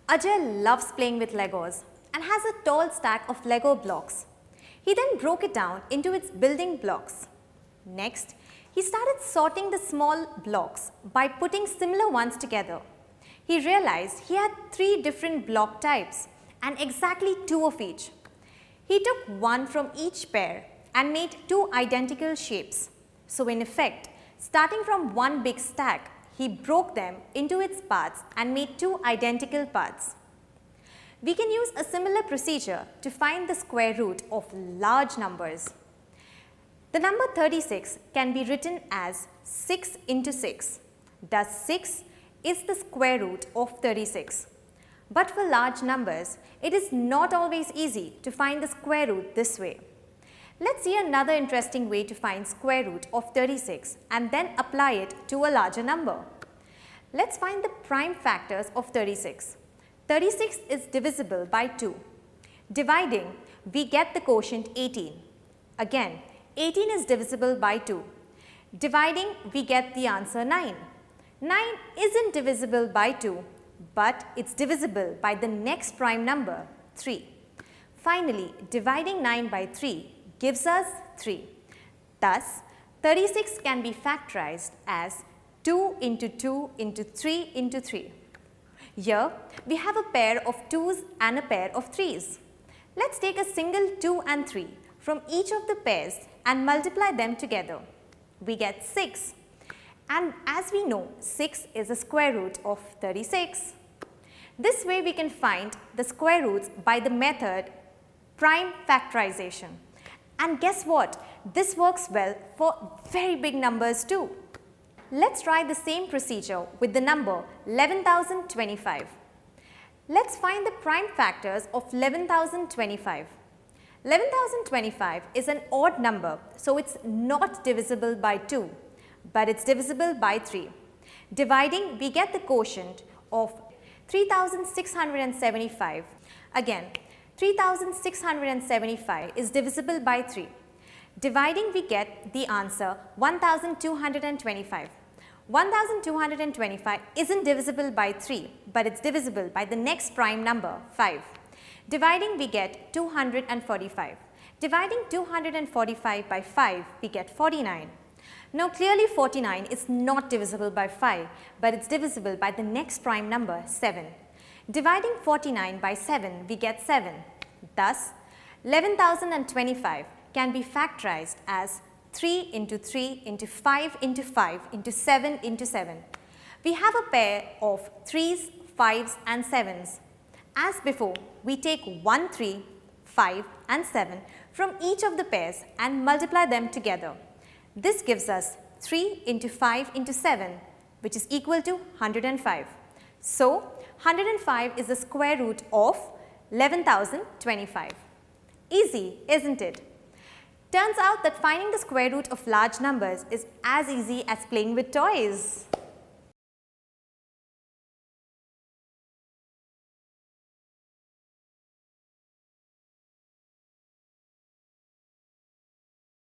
Ajay loves playing with Legos and has a tall stack of Lego blocks. He then broke it down into its building blocks. Next, he started sorting the small blocks by putting similar ones together. He realized he had 3 different block types and exactly 2 of each. He took one from each pair and made 2 identical shapes. So in effect, starting from one big stack, he broke them into its parts and made 2 identical parts. We can use a similar procedure to find the square root of large numbers. The number 36 can be written as 6 into 6. Thus 6 is the square root of 36. But for large numbers, it is not always easy to find the square root this way. Let's see another interesting way to find square root of 36 and then apply it to a larger number. Let's find the prime factors of 36. 36 is divisible by 2. Dividing, we get the quotient 18. Again, 18 is divisible by 2. Dividing, we get the answer 9. 9 isn't divisible by 2, but it's divisible by the next prime number, 3. Finally, dividing 9 by 3 gives us 3. Thus, 36 can be factorized as 2 into 2 into 3 into 3. Here, we have a pair of 2's and a pair of 3's. Let's take a single 2 and 3 from each of the pairs and multiply them together. We get 6. And as we know, 6 is the square root of 36. This way we can find the square roots by the method prime factorization. And guess what? This works well for very big numbers too. Let's try the same procedure with the number 11,025. Let's find the prime factors of 11,025. 11,025 is an odd number, so it's not divisible by 2, but it's divisible by 3. Dividing, we get the quotient of 3,675. Again, 3,675 is divisible by 3. Dividing, we get the answer 1,225. 1,225 isn't divisible by 3, but it's divisible by the next prime number, 5. Dividing, we get 245. Dividing 245 by 5, we get 49. Now clearly 49 is not divisible by 5, but it's divisible by the next prime number, 7. Dividing 49 by 7, we get 7. Thus, 11,025 can be factorized as 3 into 3 into 5 into 5 into 7 into 7. We have a pair of 3's, 5's and 7's. As before, we take 1 3, 5 and 7 from each of the pairs and multiply them together. This gives us 3 into 5 into 7, which is equal to 105. So, 105 is the square root of 11,025. Easy, isn't it? Turns out that finding the square root of large numbers is as easy as playing with toys.